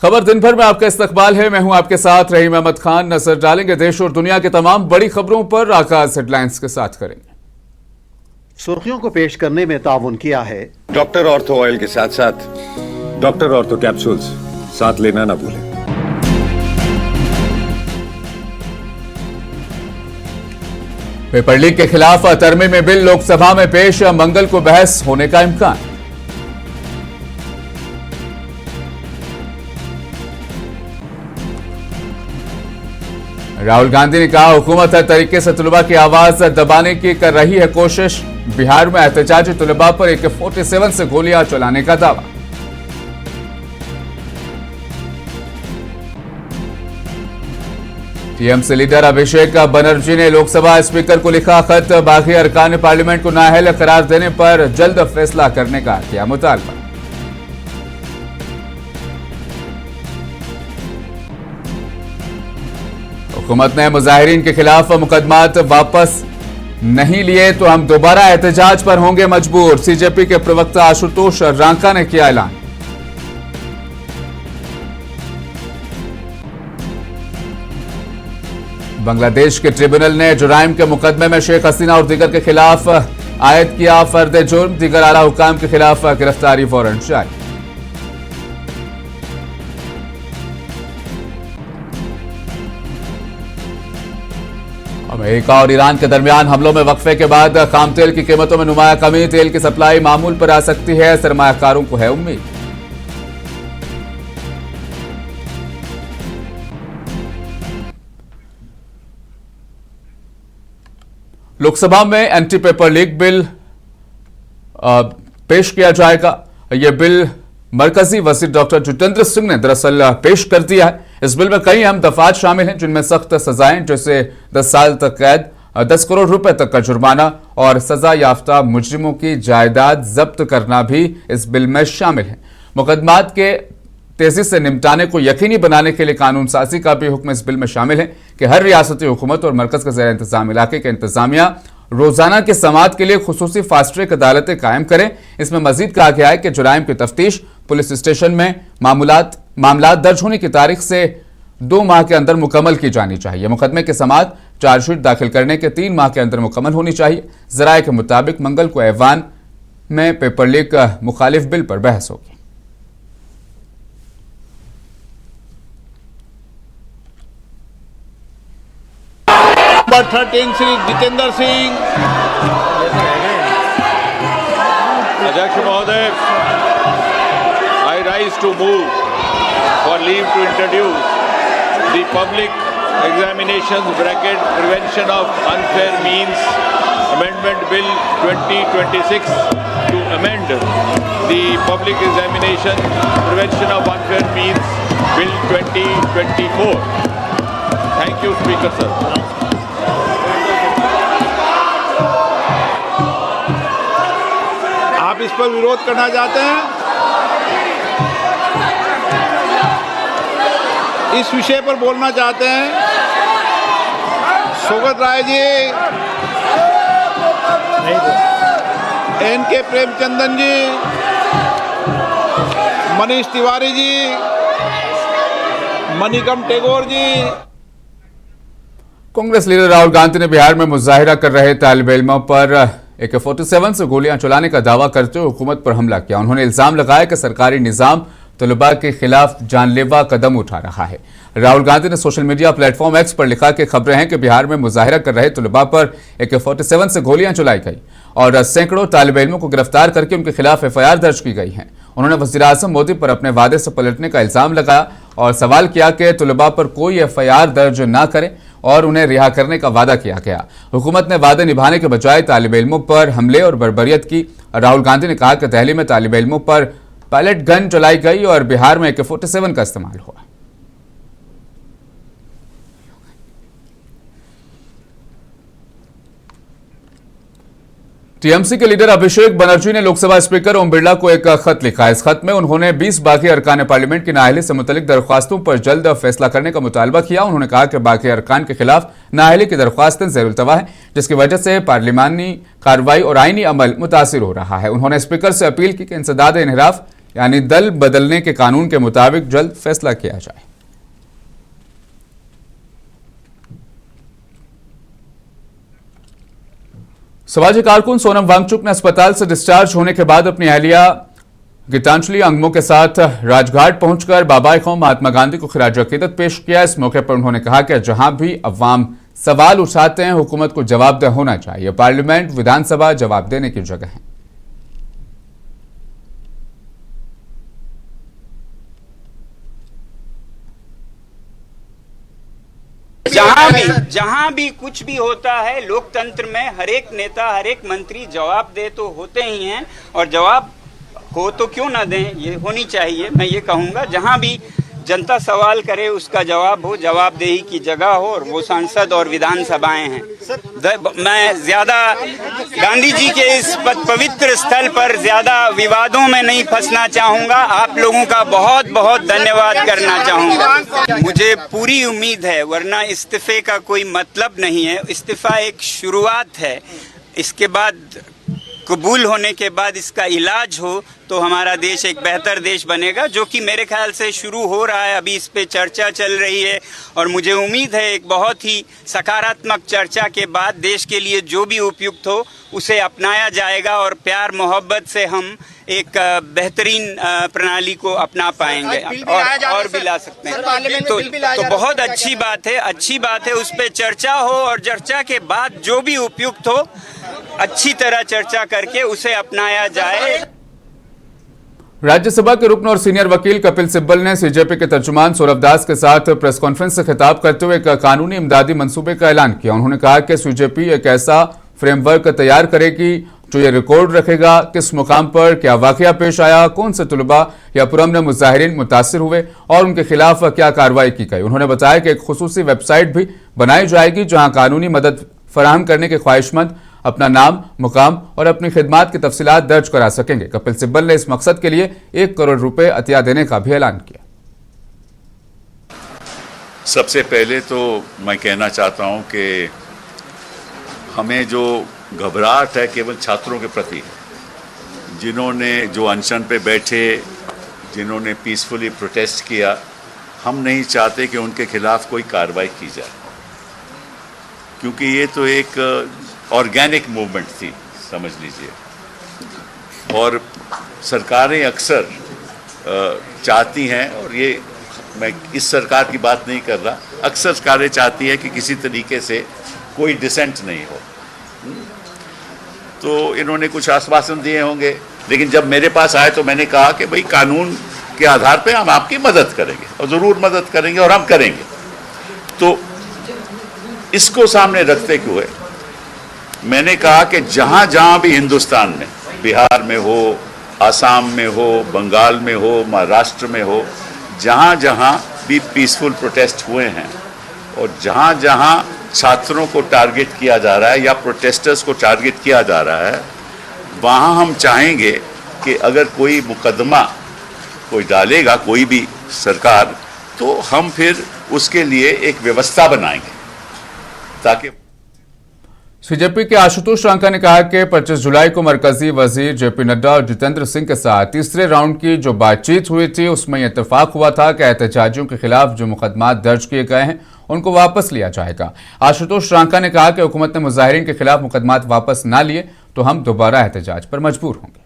खबर दिन भर में आपका इस्तकबाल है। मैं हूं आपके साथ रहीम अहमद खान। नजर डालेंगे देश और दुनिया की तमाम बड़ी खबरों पर। आगाज हेडलाइंस के साथ करेंगे। सुर्खियों को पेश करने में ताउन किया है डॉक्टर ऑर्थो ऑयल के साथ साथ डॉक्टर ऑर्थो कैप्सूल्स साथ लेना ना भूलें। पेपर लीक के खिलाफ तरमीम में बिल लोकसभा में पेश, मंगल को बहस होने का इम्कान। राहुल गांधी ने कहा, हुकूमत हर तरीके से तलबा की आवाज दबाने की कर रही है कोशिश। बिहार में एहतजाजी तलबा पर AK-47 से गोलियां चलाने का दावा। टीएमसी लीडर अभिषेक बनर्जी ने लोकसभा स्पीकर को लिखा खत, बाकी अरकान पार्लियामेंट को नाअहल करार देने पर जल्द फैसला करने का किया मुतालबा। हुकूमत ने मुजाहिरीन के खिलाफ मुकदमात वापस नहीं लिए तो हम दोबारा एहतजाज पर होंगे मजबूर। सीजेपी के प्रवक्ता आशुतोष रांका ने किया ऐलान। बांग्लादेश के ट्रिब्यूनल ने जुराइम के मुकदमे में शेख हसीना और दीगर के खिलाफ आयद किया फर्द जुर्म। दीगर आला हुकाम के खिलाफ गिरफ्तारी वारंट जारी। अमेरिका और ईरान के दरमियान हमलों में वक्फे के बाद खाम तेल की कीमतों में नुमाया कमी। तेल की सप्लाई मामूल पर आ सकती है, सरमायाकारों को है उम्मीद। लोकसभा में एंटी पेपर लीक बिल पेश किया जाएगा। यह बिल मरकजी वजीर डॉक्टर जितेंद्र सिंह ने दरअसल पेश कर दिया है। इस बिल में कई अहम दफात शामिल हैं, जिनमें सख्त सजाएं जैसे 10 साल तक कैद, 10 करोड़ रुपए तक का जुर्माना और सजा याफ्ता मुजरिमों की जायदाद जब्त करना भी इस बिल में शामिल है। मुकदमात के तेजी से निपटाने को यकीनी बनाने के लिए कानून साजी का भी हुक्म इस बिल में शामिल है कि हर रियासती हुकूमत और मरकज के ज़ेर इंतजाम इलाके के इंतजामिया रोजाना की समाअत के लिए खुसूसी फास्ट ट्रैक अदालतें कायम करें। इसमें मजीद कहा गया है कि जुराइम की तफ्तीश पुलिस स्टेशन में मामला दर्ज होने की तारीख से 2 माह के अंदर मुकम्मल की जानी चाहिए। मुकदमे की समाअत चार्जशीट दाखिल करने के 3 माह के अंदर मुकम्मल होनी चाहिए। जराये के मुताबिक मंगल को ऐवान में पेपर लीक मुखालिफ बिल पर बहस होगी। नंबर 13 श्री जितेंद्र सिंह। अध्यक्ष महोदय, I rise to move for leave to introduce the public examinations bracket prevention of unfair means amendment bill 2026 to amend the public examination prevention of unfair means bill 2024. Thank you, Speaker sir. आप इस पर विरोध करना चाहते हैं? इस विषय पर बोलना चाहते हैं? सोगत राय जी, NK प्रेमचंदन जी, मनीष तिवारी जी, मणिकम टेगोर जी। कांग्रेस लीडर राहुल गांधी ने बिहार में मुजाहिरा कर रहे तालिब इल्मों पर AK-47 से गोलियां चलाने का दावा करते हुए हुकूमत पर हमला किया। उन्होंने इल्जाम लगाया कि सरकारी निजाम तलबा के खिलाफ जानलेवा कदम उठा रहा है। राहुल गांधी ने सोशल मीडिया प्लेटफॉर्म X पर लिखा कि खबरें हैं कि बिहार में मुजाहिरा कर रहे तलबा पर AK-47 से गोलियां चलाई गई और सैकड़ों तालिब इल्मों को गिरफ्तार करके उनके खिलाफ FIR दर्ज की गई है। उन्होंने वज़ीर-ए-आज़म मोदी पर अपने वादे से पलटने का इल्जाम लगाया और सवाल किया कि तलबा पर कोई FIR दर्ज न करें और उन्हें रिहा करने का वादा किया गया। हुकूमत ने वादे निभाने के बजाय तालिब इल्मों पर हमले और बर्बरियत की। राहुल गांधी ने कहा कि दिल्ली में तालिब इल्मों पर पैलेट गन चलाई गई और बिहार में AK-47 का इस्तेमाल हुआ। टीएमसी के लीडर अभिषेक बनर्जी ने लोकसभा स्पीकर ओम बिरला को एक खत लिखा। इस खत में उन्होंने 20 बाकी अरकान पार्लियामेंट की नाअहली से मुतल्लिक दरख्वास्तों पर जल्द फैसला करने का मुतालबा किया। उन्होंने कहा कि बाकी अरकान के खिलाफ नाअहली की दरख्वास्तें ज़ेरुल-तवा है, जिसकी वजह से पार्लिमानी कार्रवाई और आईनी अमल मुतासिर हो रहा है। उन्होंने स्पीकर से अपील की कि इंसदाद इन्हिराफ यानी दल बदलने के कानून के मुताबिक जल्द फैसला किया जाए। समाजी कारकुन सोनम वांगचुक ने अस्पताल से डिस्चार्ज होने के बाद अपनी अहलिया गीतांजलि अंगमो के साथ राजघाट पहुंचकर बाबाए कौम महात्मा गांधी को खिराज अकीदत पेश किया। इस मौके पर उन्होंने कहा कि जहां भी अवाम सवाल उठाते हैं, हुकूमत को जवाबदेह होना चाहिए। पार्लियामेंट, विधानसभा जवाब देने की जगह है। जहां भी कुछ भी होता है लोकतंत्र में, हर एक नेता, हर एक मंत्री जवाब दे तो होते ही हैं, और जवाब हो तो क्यों ना दें, ये होनी चाहिए। मैं ये कहूंगा जहां भी जनता सवाल करे उसका जवाब हो, जवाबदेही की जगह हो, और वो सांसद और विधानसभाएं हैं। मैं ज्यादा गांधी जी के इस पवित्र स्थल पर ज्यादा विवादों में नहीं फंसना चाहूंगा। आप लोगों का बहुत बहुत धन्यवाद करना चाहूंगा। मुझे पूरी उम्मीद है, वरना इस्तीफे का कोई मतलब नहीं है। इस्तीफा एक शुरुआत है, इसके बाद कबूल होने के बाद इसका इलाज हो तो हमारा देश एक बेहतर देश बनेगा, जो कि मेरे ख्याल से शुरू हो रहा है। अभी इस पे चर्चा चल रही है और मुझे उम्मीद है एक बहुत ही सकारात्मक चर्चा के बाद देश के लिए जो भी उपयुक्त हो उसे अपनाया जाएगा, और प्यार मोहब्बत से हम एक बेहतरीन प्रणाली को अपना पाएंगे और भी ला सकते हैं। तो बहुत अच्छी बात है, उस पर चर्चा हो, और चर्चा के बाद जो भी उपयुक्त हो अच्छी तरह चर्चा करके उसे अपनाया जाए। राज्यसभा के रुकन और सीनियर वकील कपिल सिब्बल ने सीजेपी के तर्जुमान सौरभ दास के साथ प्रेस कॉन्फ्रेंस से खिताब करते हुए एक कानूनी इमदादी मंसूबे का ऐलान किया। उन्होंने कहा कि सीजेपी एक ऐसा फ्रेमवर्क तैयार करेगी जो ये रिकॉर्ड रखेगा किस मुकाम पर क्या वाकया पेश आया, कौन से तुलबा या पुरअमन मुजाहिरीन मुतासिर हुए और उनके खिलाफ क्या कार्रवाई की गई। उन्होंने बताया कि एक खुसूसी वेबसाइट भी बनाई जाएगी जहां कानूनी मदद फराहम करने के ख्वाहिशमंद अपना नाम, मुकाम और अपनी खिदमात की तफसीलात दर्ज करा सकेंगे। कपिल सिब्बल ने इस मकसद के लिए 1 करोड़ रुपए अतिया देने का भी ऐलान किया। सबसे पहले तो मैं कहना चाहता हूं कि हमें जो घबराहट है केवल छात्रों के प्रति, जिन्होंने जो अनशन पे बैठे, जिन्होंने पीसफुली प्रोटेस्ट किया, हम नहीं चाहते कि उनके खिलाफ कोई कार्रवाई की जाए, क्योंकि ये तो एक ऑर्गेनिक मूवमेंट थी, समझ लीजिए। और सरकारें अक्सर चाहती हैं, और ये मैं इस सरकार की बात नहीं कर रहा, अक्सर सरकारें चाहती हैं कि किसी तरीके से कोई डिसेंट नहीं हो। तो इन्होंने कुछ आश्वासन दिए होंगे, लेकिन जब मेरे पास आए तो मैंने कहा कि भाई कानून के आधार पे हम आपकी मदद करेंगे, और ज़रूर मदद करेंगे और हम करेंगे। तो इसको सामने रखते हुए मैंने कहा कि जहाँ जहाँ भी हिंदुस्तान में, बिहार में हो, आसाम में हो, बंगाल में हो, महाराष्ट्र में हो, जहाँ जहाँ भी पीसफुल प्रोटेस्ट हुए हैं और जहाँ जहाँ छात्रों को टारगेट किया जा रहा है या प्रोटेस्टर्स को टारगेट किया जा रहा है, वहाँ हम चाहेंगे कि अगर कोई मुकदमा कोई डालेगा कोई भी सरकार, तो हम फिर उसके लिए एक व्यवस्था बनाएंगे ताकि। सीजेपी के आशुतोष रांका ने कहा कि 25 जुलाई को मरकजी वजीर जेपी नड्डा और जितेंद्र सिंह के साथ तीसरे राउंड की जो बातचीत हुई थी उसमें इत्तेफाक हुआ था कि एहतजाजियों के खिलाफ जो मुकदमात दर्ज किए गए हैं उनको वापस लिया जाएगा। आशुतोष रांका ने कहा कि हुकूमत ने मुजाहिरीन के खिलाफ मुकदमात वापस ना लिए तो हम दोबारा एहतजाज पर मजबूर होंगे।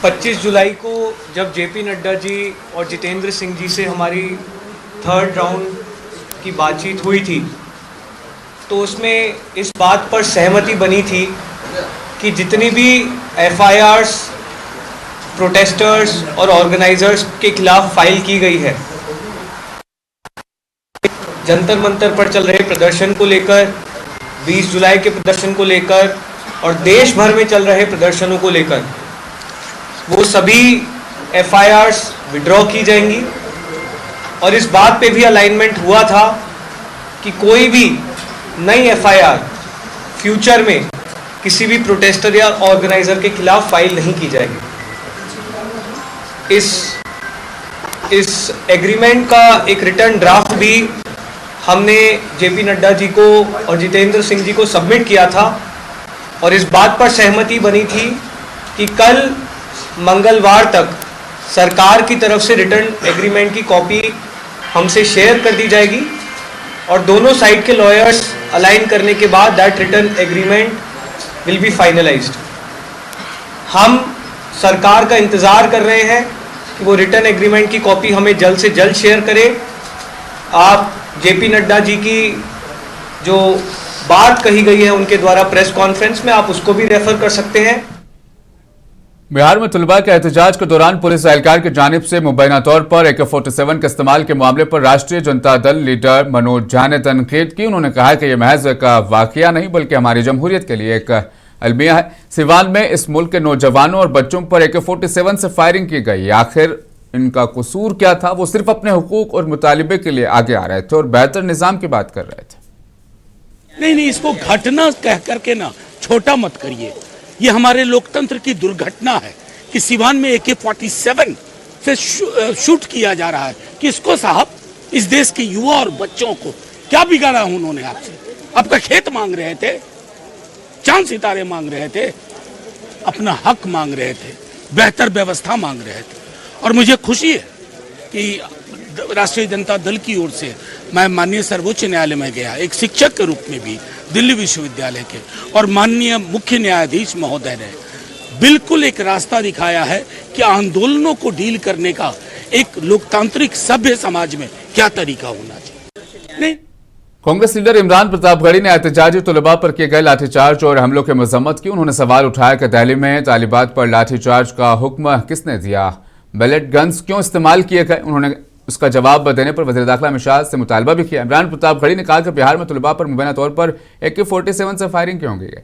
25 जुलाई को जब जेपी नड्डा जी और जितेंद्र सिंह जी से हमारी 3rd राउंड की बातचीत हुई थी, तो उसमें इस बात पर सहमति बनी थी कि जितनी भी FIRs प्रोटेस्टर्स और ऑर्गेनाइजर्स के खिलाफ फाइल की गई है, जंतर मंतर पर चल रहे प्रदर्शन को लेकर, 20 जुलाई के प्रदर्शन को लेकर और देश भर में चल रहे प्रदर्शनों को लेकर, वो सभी FIRs विड्रॉ की जाएंगी। और इस बात पे भी अलाइनमेंट हुआ था कि कोई भी नई FIR फ्यूचर में किसी भी प्रोटेस्टर या ऑर्गेनाइजर के खिलाफ फाइल नहीं की जाएगी। इस एग्रीमेंट का एक रिटर्न ड्राफ्ट भी हमने जेपी नड्डा जी को और जितेंद्र सिंह जी को सबमिट किया था, और इस बात पर सहमति बनी थी कि कल मंगलवार तक सरकार की तरफ से रिटर्न एग्रीमेंट की कॉपी हमसे शेयर कर दी जाएगी और दोनों साइड के लॉयर्स अलाइन करने के बाद that return agreement will be finalised. हम सरकार का इंतज़ार कर रहे हैं कि वो रिटर्न एग्रीमेंट की कॉपी हमें जल्द से जल्द शेयर करे। आप जेपी नड्डा जी की जो बात कही गई है उनके द्वारा प्रेस कॉन्फ्रेंस में, आप उसको भी रेफर कर सकते हैं। बिहार में तलबा के एहतजाज के दौरान पुलिस एहलकार की जानिब से मुबैना तौर पर AK-47 के इस्तेमाल के मामले पर राष्ट्रीय जनता दल लीडर मनोज झा ने तनकीद की। उन्होंने कहा कि यह महज एक वाकया नहीं बल्कि हमारी जमहूरियत के लिए एक अलमिया है। सिवान में इस मुल्क के नौजवानों और बच्चों पर AK-47 से फायरिंग की गई। आखिर इनका कसूर क्या था? वो सिर्फ अपने हुकूक और मुतालिबे के लिए आगे आ रहे थे और बेहतर निजाम की बात कर रहे थे। नहीं, इसको घटना कह करके ना छोटा मत करिए। ये हमारे लोकतंत्र की दुर्घटना है कि सिवान में AK-47 से शूट किया जा रहा है। किसको साहब? इस देश के युवा और बच्चों को क्या बिगाड़ा उन्होंने आपसे? आपका खेत मांग रहे थे, चांद सितारे मांग रहे थे, अपना हक मांग रहे थे, बेहतर व्यवस्था मांग रहे थे। और मुझे खुशी है कि राष्ट्रीय जनता दल की ओर से मैं माननीय सर्वोच्च न्यायालय में गया, एक शिक्षक के रूप में भी दिल्ली विश्वविद्यालय के, और माननीय मुख्य न्यायाधीश महोदय ने बिल्कुल एक रास्ता दिखाया है कि आंदोलनों को डील करने का एक लोकतांत्रिक सभ्य समाज में क्या तरीका होना चाहिए। नहीं, कांग्रेस लीडर इमरान प्रतापगढ़ी ने एहतजाजी तलबा पर किए गए लाठीचार्ज और हमलों की मजम्मत की। उन्होंने सवाल उठाया कि दिल्ली में तालिबात पर लाठीचार्ज का हुक्म किसने दिया, बैलेट गन्स क्यों इस्तेमाल किए गए। उन्होंने उसका जवाब देने पर वज़ीर दाखिला अमित शाह से मुतालबा भी किया। इमरान प्रतापगढ़ी ने कहा कि बिहार में तलबा पर मुबैना तौर पर AK-47 से फायरिंग क्यों की गई।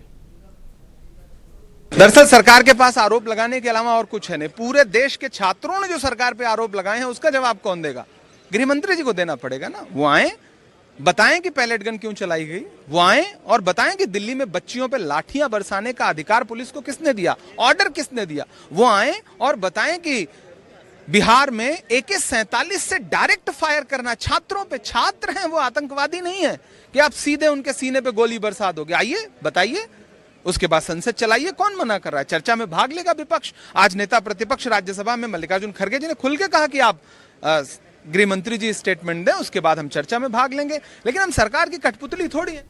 दरअसल सरकार के पास आरोप लगाने के अलावा और कुछ है नहीं। पूरे देश के छात्रों ने जो सरकार पे आरोप लगाए हैं उसका जवाब कौन देगा? गृह मंत्री जी को देना पड़ेगा ना। वो आए, बताएं कि पैलेट गन क्यों चलाई गई, वो आए और बताएं कि दिल्ली में बच्चियों पे लाठियां बरसाने का अधिकार पुलिस को किसने दिया, ऑर्डर किसने दिया। वो आए और बताएं कि बिहार में AK-47 से डायरेक्ट फायर करना छात्रों पे, छात्र हैं वो, आतंकवादी नहीं है कि आप सीधे उनके सीने पे गोली बरसा दोगे। आइए बताइए, उसके बाद संसद चलाइए, कौन मना कर रहा है? चर्चा में भाग लेगा विपक्ष। आज नेता प्रतिपक्ष राज्यसभा में मल्लिकार्जुन खड़गे जी ने खुल के कहा कि आप गृह मंत्री जी स्टेटमेंट दें, उसके बाद हम चर्चा में भाग लेंगे। लेकिन हम सरकार की कठपुतली थोड़ी है।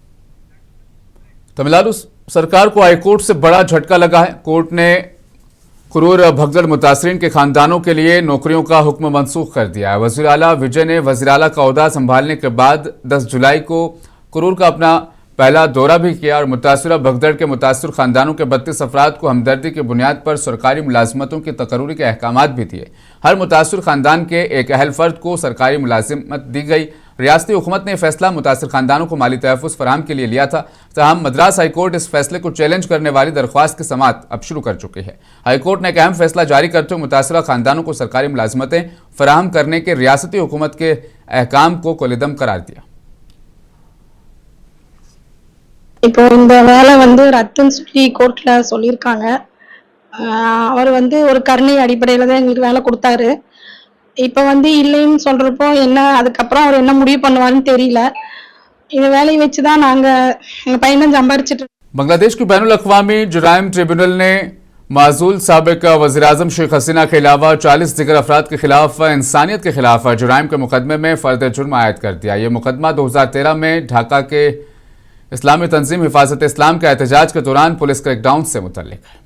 तमिलनाडु सरकार को हाईकोर्ट से बड़ा झटका लगा है। कोर्ट ने कुरूर भगदड़ मुतासरीन के खानदानों के लिए नौकरियों का हुक्म मनसूख कर दिया है। वज़ीर आला विजय ने वज़ीर आला का ओहदा संभालने के बाद 10 जुलाई को कुरूर का अपना पहला दौरा भी किया और मुतासरा भगदड़ के मुतासर खानदानों के 32 अफराद को हमदर्दी की बुनियाद पर सरकारी मुलाजमतों की तकर्री के अहकामात भी दिए। हर मुतासर खानदान के एक अहल फर्द को सरकारी मुलाजिमत दी गई। रियासती हुकूमत ने फैसला मुतासर खानदानों को माली तहफ़्फ़ुज़ फराहम के लिए लिया था। तहम मद्रास हाईकोर्ट इस फैसले को चैलेंज करने वाली दरख्वास्त की समाअत अब शुरू कर चुकी है। हाईकोर्ट ने एक अहम फैसला जारी करते हुए मुतासरा खानदानों को सरकारी मुलाजमतें फराहम करने के रियासती हुकूमत के अहकाम को कुलदम करार दिया। இப்போ இந்த வேலை ரத்துன்னு சொல்லி கோர்ட்ல சொல்லியிருக்காங்க. அவர் ஒரு கருணை அடிப்படையில தான் எங்களுக்கு வேலை கொடுத்தாரு. இப்போ இல்லைன்னு சொல்றப்போ என்ன, அதுக்கப்புறம் அவர் என்ன முடிவு பண்ணுவாருன்னு தெரியல. இந்த வேலையை வச்சு தான் நாங்க எங்க பையனை சம்பாரிச்சிட்டு। बांग्लादेश की बैनुल अक़वामी जुराइम ट्रिब्यूनल ने माजूल साबिक वज़ीर-ए-आज़म शेख हसीना के अलावा 40 दीगर अफराद के खिलाफ इंसानियत के खिलाफ जुराइम के मुकदमे में फ़र्द जुर्म आयद कर दिया। ये मुकदमा 2013 में ढाका के इस्लामी तंजीम हिफाजत इस्लाम के एहतजाज के दौरान पुलिस क्रैकडाउन से मुतल्लिक है।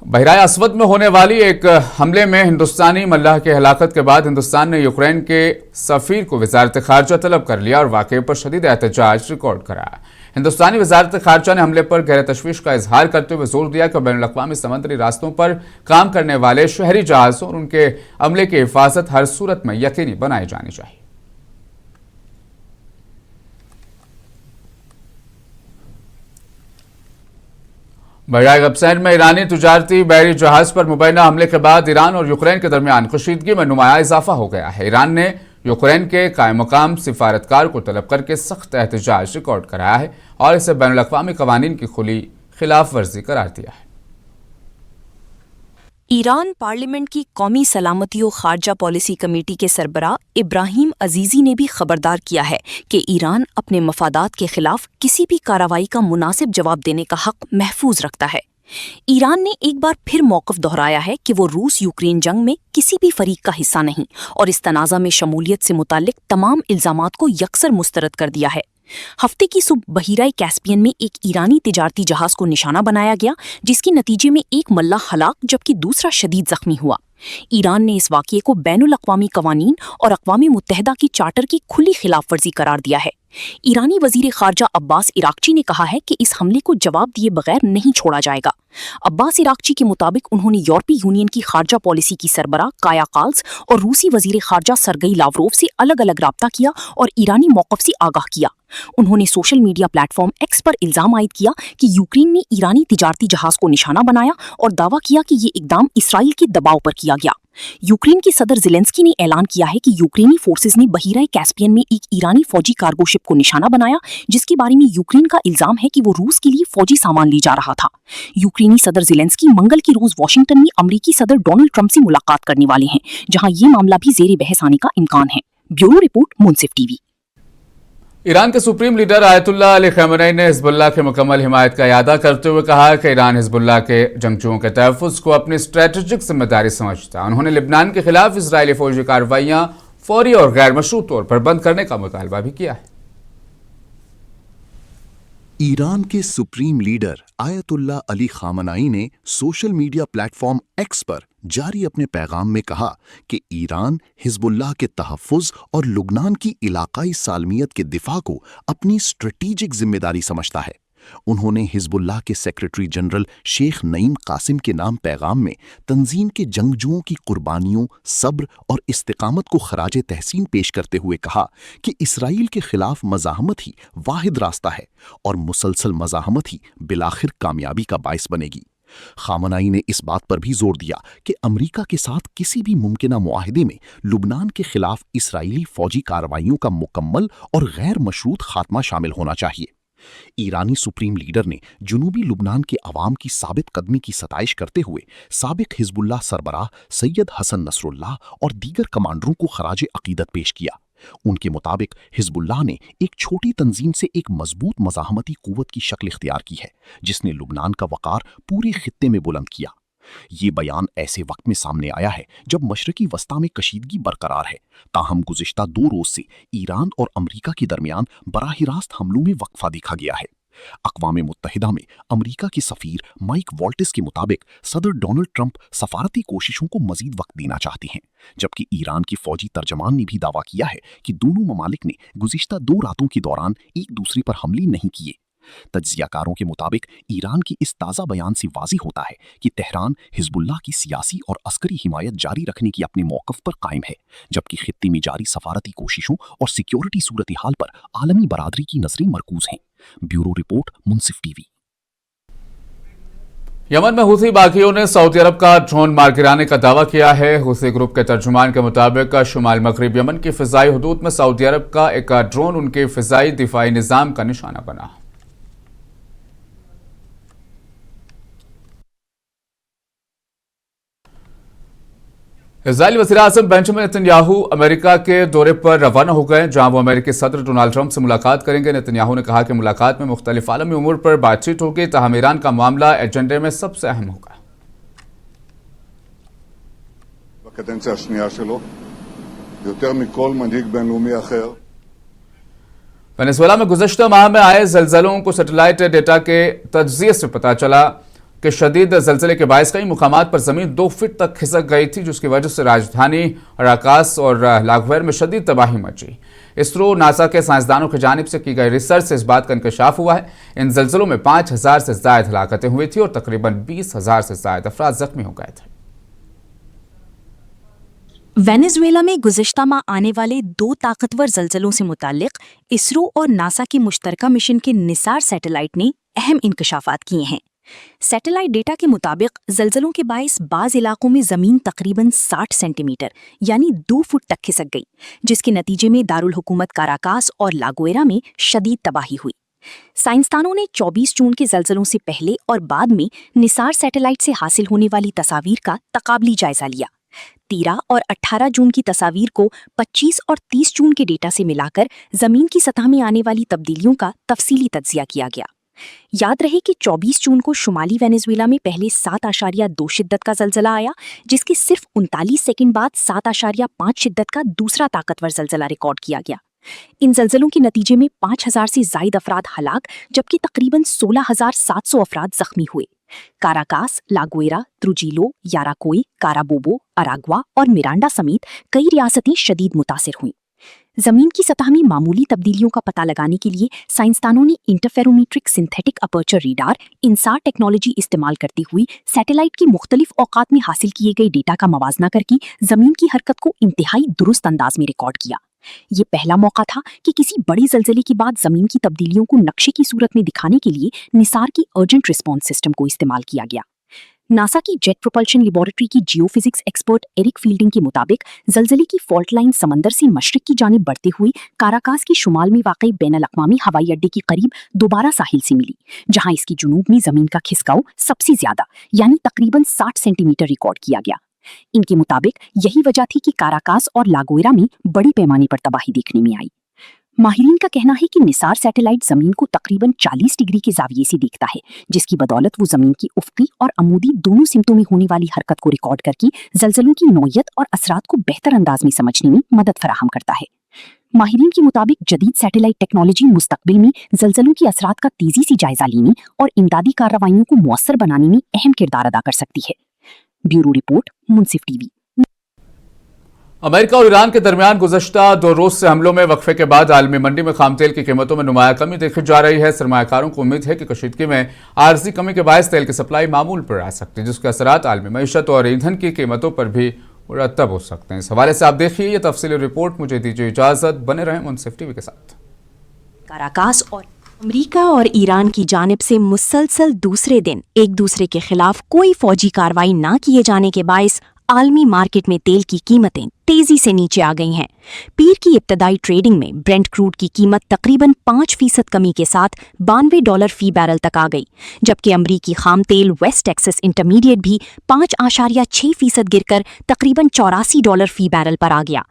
बहराए असवद में होने वाली एक हमले में हिंदुस्तानी मल्लाह की हलाकत के बाद हिंदुस्तान ने यूक्रेन के सफीर को वजारत खारजा तलब कर लिया और वाक़े पर शदीद एहतजाज रिकॉर्ड कराया। हिंदुस्तानी वजारत खारजा ने हमले पर गहरे तशवीश का इजहार करते हुए जोर दिया कि बैनुल अक़वामी समुद्री रास्तों पर काम करने वाले शहरी जहाज़ों और उनके अमले की हिफाजत हर सूरत में यकीनी बनाई जानी चाहिए। बहराए गब्सैन में ईरानी तजारती बहरी जहाज पर मुबैना हमले के बाद ईरान और यूक्रेन के दरमियान कशीदगी में नुमाया इजाफा हो गया है। ईरान ने यूक्रेन के कायम मकाम सिफारतकार को तलब करके सख्त एहतजाज रिकॉर्ड कराया है और इसे बैनुल अक़वामी क़वानीन की खुली खिलाफ वर्जी करार दिया है। ईरान पार्लियामेंट की कौमी सलामती और खारजा पॉलिसी कमेटी के सरबराह इब्राहिम अजीजी ने भी खबरदार किया है कि ईरान अपने मफादात के खिलाफ किसी भी कार्रवाई का मुनासिब जवाब देने का हक महफूज रखता है। ईरान ने एक बार फिर मौक़िफ़ दोहराया है कि वो रूस यूक्रेन जंग में किसी भी फरीक का हिस्सा नहीं और इस तनाज़ा में शमूलियत से मुताल्लिक तमाम इल्ज़ामात को यकसर मुस्तरद कर दिया है। हफ्ते की सुबह बहीराए कैस्पियन में एक ईरानी तिजारती जहाज को निशाना बनाया गया, जिसके नतीजे में एक मल्लाह हलाक जबकि दूसरा शदीद जख्मी हुआ। ईरान ने इस वाक़ये को बैनुल अक़वामी कवानीन और अक़वाम मुत्तहिदा की चार्टर की खुली खिलाफ वर्जी करार दिया है। ईरानी वज़ीर ख़ारजा अब्बास इराक़ची ने कहा है कि इस हमले को जवाब दिए बगैर नहीं छोड़ा जाएगा। अब्बास इराक़ची के मुताबिक उन्होंने यूरोपीय यूनियन की ख़ारजा पॉलिसी की सरबराह काया काल्स और रूसी वज़ीर ख़ारजा सरगई लावरोव से अलग अलग राब्ता किया और ईरानी मौक़िफ़ से आगाह किया। उन्होंने सोशल मीडिया प्लेटफॉर्म एक्स पर इल्ज़ाम आयद किया कि यूक्रेन ने ईरानी तिजारती जहाज को निशाना बनाया और दावा किया कि ये इक़दाम इसराइल के दबाव पर किया गया। यूक्रेन के सदर ज़ेलेंस्की ने ऐलान किया है कि यूक्रेनी फोर्सेस ने बहीराए कैस्पियन में एक ईरानी फौजी कार्गो शिप को निशाना बनाया, जिसके बारे में यूक्रेन का इल्ज़ाम है कि वो रूस के लिए फौजी सामान ले जा रहा था। यूक्रेनी सदर ज़ेलेंस्की मंगल के रोज वाशिंगटन में अमेरिकी सदर डोनाल्ड ट्रंप से मुलाकात करने वाले हैं, जहां ये मामला भी ज़ेरे बहस आने का इम्कान है। ब्यूरो रिपोर्ट, मुनसिफ टीवी। ईरान के सुप्रीम लीडर आयतुल्लाह अली खamenei ने हिजबुल्लाह की मुकम्मल हिमायत का इरादा करते हुए कहा कि ईरान हिजबुल्लाह के जंगजुओं के तहफ़्फ़ुज़ को अपनी स्ट्रेटेजिक जिम्मेदारी समझता है। उन्होंने लिबनान के खिलाफ इजरायली फौजी कार्रवाइयाँ फौरी और गैर मशरूत तौर पर बंद करने का मुतालबा भी किया है। ईरान के supreme leader Ayatollah Ali Khamenei ने सोशल मीडिया प्लेटफॉर्म एक्स पर जारी अपने पैगाम में कहा कि ईरान हिजबुल्लाह के तहफ़्फ़ुज़ और लुबनान की इलाकाई सालमियत के दिफा को अपनी स्ट्रेटेजिक जिम्मेदारी समझता है। उन्होंने हिजबुल्लाह के सेक्रेटरी जनरल शेख नईम कासिम के नाम पैगाम में तंजीम के जंगजुओं की कुर्बानियों, सब्र और इस्तिकामत को खराजे तहसीन पेश करते हुए कहा कि इसराइल के खिलाफ मज़ाहमत ही वाहिद रास्ता है और मुसलसल मज़ाहमत ही बिलाखिर कामयाबी का बाइस बनेगी। खामेनी ने इस बात पर भी जोर दिया कि अमेरिका के साथ किसी भी मुमकिना मुआहदे में लुबनान के खिलाफ इसराइली फौजी कार्रवाइयों का मुकम्मल और गैर मशरूत खात्मा शामिल होना चाहिए। ईरानी सुप्रीम लीडर ने जुनूबी लुबनान के अवाम की साबित कदमी की सताइश करते हुए साबिक हिजबुल्लाह सरबराह सैयद हसन नसरुल्लाह और दीगर कमांडरों को खराजे अकीदत पेश किया। उनके मुताबिक हिजबुल्लाह ने एक छोटी तंजीम से एक मजबूत मज़ाहमती कुव्वत की शक्ल इख्तियार की है, जिसने लुबनान का वक़ार पूरे खित्ते में बुलंद किया। ये बयान ऐसे वक्त में सामने आया है जब मशरकी वस्ता में कशीदगी बरकरार है। ताहम गुज़िश्ता 2 रोज से ईरान और अमेरिका के दरमियान बराह रास्त हमलों में वक्फा देखा गया है। अक़वाम मुत्तहिदा में अमेरिका के सफ़ीर माइक वॉल्टिस के मुताबिक सदर डोनाल्ड ट्रंप सफारती कोशिशों को मजीद वक्त देना चाहते हैं, जबकि ईरान की फौजी तर्जमान ने भी दावा किया है कि दोनों ममालिक ने गुज़िश्ता 2 रातों के दौरान एक दूसरे पर हमले नहीं किए। तज्ज़ियाकारों के मुताबिक ईरान की इस ताज़ा बयान से वाज़िह होता है कि तेहरान हिजबुल्लाह की सियासी और अस्करी हिमायत जारी रखने की अपने मौक़िफ़ पर कायम है, जबकि खित्ते में जारी सफारती कोशिशों और सिक्योरिटी सूरत हाल पर आलमी बरादरी की नज़रें मरकूज़ हैं। ब्यूरो रिपोर्ट, मुनसिफ टीवी। यमन में हुसी बागियों ने सऊदी अरब का ड्रोन मार गिराने का दावा किया है। हुसी ग्रुप के तर्जुमान के मुताबिक शुमाल मगरिब यमन की फ़िज़ाई हदूद में सऊदी अरब का एक ड्रोन उनके फ़िज़ाई दिफाई निज़ाम का निशाना बना। इज़राइली वज़ीर आज़म बेंजामिन नेतन्याहू अमेरिका के दौरे पर रवाना हो गए, जहां वो अमेरिकी सदर डोनाल्ड ट्रंप से मुलाकात करेंगे। नेतन्याहू ने कहा कि मुलाकात में मुख्तलिफ आलमी उमूर पर बातचीत होगी, ताहम ईरान का मामला एजेंडे में सबसे अहम होगा। वेनेज़ुएला में गुज़श्ता माह में आए ज़लज़लों को सैटेलाइट डेटा के तज्ज़िये से पता चला कि शदीद ज़लज़ले के बायस कई मुकामात पर ज़मीन 2 फीट तक खिसक गई थी, जिसकी वजह से राजधानी अराकास और लागवेर में शदीद तबाही मची। इसरो नासा के साइंसदानों की जानिब से की गई रिसर्च से इस बात का इंकशाफ हुआ है। इन ज़लज़लों में 5000 से ज़ायद हलाकतें हुई थी और तकरीबन 20,000 से ज़ायद अफराद ज़ख्मी हो गए थे। वेनेज़ुएला में गुज़िश्ता माह आने वाले 2 ताकतवर ज़लज़लों से मुताल्लिक़ इसरो और नासा के मुश्तरका मिशन के निसार सैटेलाइट ने अहम इंकशाफात किए हैं। सैटेलाइट डेटा के मुताबिक ज़लज़लों के बायस बाज़ इलाकों में ज़मीन तकरीबन 60 सेंटीमीटर यानी 2 फुट तक खिसक गई, जिसके नतीजे में दारुल हुकूमत काराकास और लागोएरा में शदीद तबाही हुई। साइंसदानों ने 24 जून के जलजलों से पहले और बाद में निसार सैटेलाइट से हासिल होने वाली तस्वीर का तकाबली जायजा लिया। 13 और 18 जून की तस्वीर को 25 और 30 जून के डेटा से मिलाकर जमीन की सतह में आने वाली तब्दीलियों का तफसीली तज्जिया किया गया। याद रहे कि 24 जून को शुमाली वेनेजुएला में पहले 7.2 शिद्दत का जलजला आया, जिसके सिर्फ 39 सेकंड बाद 7.5 शिद्दत का दूसरा ताकतवर जलजला रिकॉर्ड किया गया। इन जलजलों के नतीजे में 5000 से जायद अफराद हलाक जबकि तकरीबन 16,700 अफराद जख्मी हुए। काराकास, लागोएरा, त्रुजिलो, याराकोई, काराबोबो, अराग्वा और मिरांडा समेत कई रियासतें शदीद मुतासिर हुईं। जमीन की सतह में मामूली तब्दीलियों का पता लगाने के लिए साइंसदानों ने इंटरफेरोमीट्रिक सिंथेटिक अपर्चर रेडार इंसार टेक्नोलॉजी इस्तेमाल करती हुई सैटेलाइट की मुख्तलिफ औकात में हासिल किए गए डेटा का मवाजना करके जमीन की हरकत को इंतहाई दुरुस्त अंदाज में रिकॉर्ड किया। ये पहला मौका था कि किसी बड़े जलजले के बाद जमीन की तब्दीलियों को नक्शे की सूरत में दिखाने के लिए निसार की अर्जेंट रिस्पॉन्स सिस्टम को इस्तेमाल किया गया। नासा की जेट प्रोपल्शन लेबोरेटरी की जियोफिजिक्स एक्सपर्ट एरिक फील्डिंग के मुताबिक जलजले की फॉल्ट लाइन समंदर से मशरिक की जानिब बढ़ते हुई काराकास के शुमाल में वाकई बैनुल-अक़वामी हवाई अड्डे के करीब दोबारा साहिल से मिली, जहां इसकी जुनूब में जमीन का खिसकाव सबसे ज्यादा यानी तकरीबन 60 सेंटीमीटर रिकॉर्ड किया गया। इनके मुताबिक यही वजह थी कि काराकास और लागोएरा में बड़ी पैमाने पर तबाही देखने में आई। माहिरीन का कहना है कि निसार सैटेलाइट जमीन को तकरीबन 40 डिग्री के जाविये से देखता है, जिसकी बदौलत वो जमीन की उफ़क़ी और अमूदी दोनों सिमतों में होने वाली हरकत को रिकॉर्ड करके जलजलों की नौयत और असरात को बेहतर अंदाज में समझने में मदद फराहम करता है। माहिरीन के मुताबिक जदीद सैटेलाइट टेक्नोलॉजी मुस्तकबिल में जलजलों की असरात का तेजी से जायजा लेने और इमदादी कार्रवाइयों को मुअस्सर बनाने में अहम किरदार अदा कर सकती है। ब्यूरो रिपोर्ट, मुंसिफ टीवी। अमेरिका और ईरान के दरमियान गुज़श्ता 2 रोज से हमलों में वक्फे के बाद आलमी मंडी में खाम तेल की कीमतों में नुमाया कमी देखी जा रही है। सरमायाकारों को उम्मीद है कि कशीदगी में आर्जी कमी के बायस तेल की सप्लाई मामूल पर आ सकती है, जिसके असरात आलमी मईशत और ईंधन की कीमतों पर भी मुरतब हो सकते हैं। इस हवाले से आप देखिए ये तफसीली रिपोर्ट। मुझे दीजिए इजाजत, बने रहें मुंसिफ टीवी के साथ। काराकास और अमेरिका और ईरान की जानिब से मुसलसल दूसरे दिन एक दूसरे के खिलाफ कोई फौजी कार्रवाई न किए जाने के बायस आलमी मार्केट में तेल की कीमतें तेजी से नीचे आ गई हैं। पीर की इब्तदाई ट्रेडिंग में ब्रेंट क्रूड की कीमत तकरीबन 5% कमी के साथ $92 फी बैरल तक आ गई, जबकि अमरीकी खाम तेल वेस्ट टेक्सास इंटरमीडिएट भी 5.6% गिरकर तकरीबन $84 फी बैरल पर आ गया।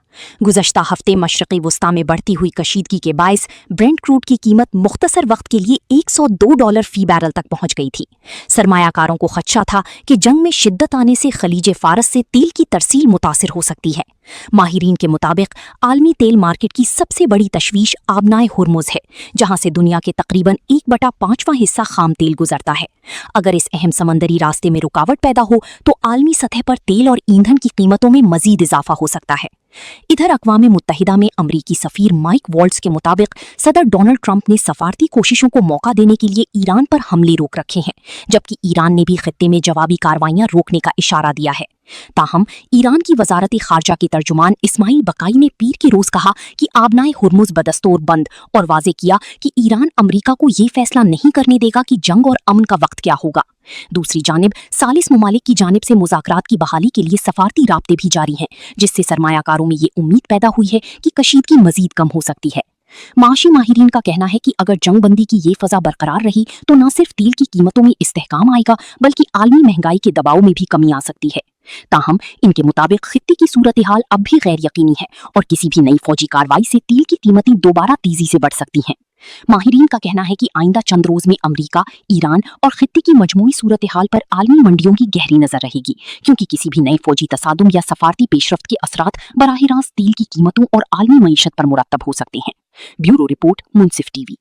गुज़श्ता हफ्ते मशरक़ी वस्ता में बढ़ती हुई कशीदगी के बायस ब्रेंट क्रूड की कीमत मुख्तसर वक्त के लिए $102 फी बैरल तक पहुंच गई थी। सरमायाकारों को खदशा था कि जंग में शिद्दत आने से खलीज फारस से तेल की तरसील मुतासिर हो सकती है। माहिरीन के मुताबिक आलमी तेल मार्केट की सबसे बड़ी तशवीश आबनाए हुर्मुज़ है, जहां से दुनिया के तकरीबन 1/5वां हिस्सा खाम तेल गुजरता है। अगर इस अहम समंदरी रास्ते में रुकावट पैदा हो तो आलमी सतह पर तेल और ईंधन की कीमतों में मजीद इजाफा हो सकता है। इधर अक़वाम मुत्तहिदा में अमरीकी सफ़ीर माइक वॉल्ट्स के मुताबिक सदर डोनाल्ड ट्रंप ने सफारती कोशिशों को मौका देने के लिए ईरान पर हमले रोक रखे हैं, जबकि ईरान ने भी खित्ते में जवाबी कार्रवाइयां रोकने का इशारा दिया है। ताहम ईरान की वजारती खारजा के तर्जुमान इस्माइल बकाई ने पीर के रोज कहा कि आबनाए हुर्मुज़ बदस्तूर बंद और वाजे किया कि ईरान अमरीका को ये फैसला नहीं करने देगा कि जंग और अमन का वक्त क्या होगा। दूसरी जानिब सालिस ममालिक की जानिब से मुज़ाकरात की बहाली के लिए सफारती राब्ते भी जारी हैं, जिससे सरमायाकारों में ये उम्मीद पैदा हुई है कि कशीदगी मजीद कम हो सकती है। माशी माहिरीन का कहना है कि अगर जंग बंदी की ये फजा बरकरार रही तो न सिर्फ तेल की कीमतों में इस्तेहकाम आएगा बल्कि आलमी महंगाई के दबाव में भी कमी आ सकती है। ताहम इनके मुताबिक खित्ते की सूरत हाल अब भी गैर यकीनी है और किसी भी नई फौजी कार्रवाई से तेल की कीमतें दोबारा तेजी से बढ़ सकती हैं। माहिरीन का कहना है कि आइंदा चंद रोज में अमरीका, ईरान और खित्ते की मजमूई सूरत हाल पर आलमी मंडियों की गहरी नजर रहेगी, क्योंकि किसी भी नए फौजी तसादुम या सफारती पेशरफ्त के असरात बराह रास्त तेल की कीमतों और आलमी मईशत पर मुरतब हो सकते हैं। ब्यूरो रिपोर्ट, मुंसिफ टीवी।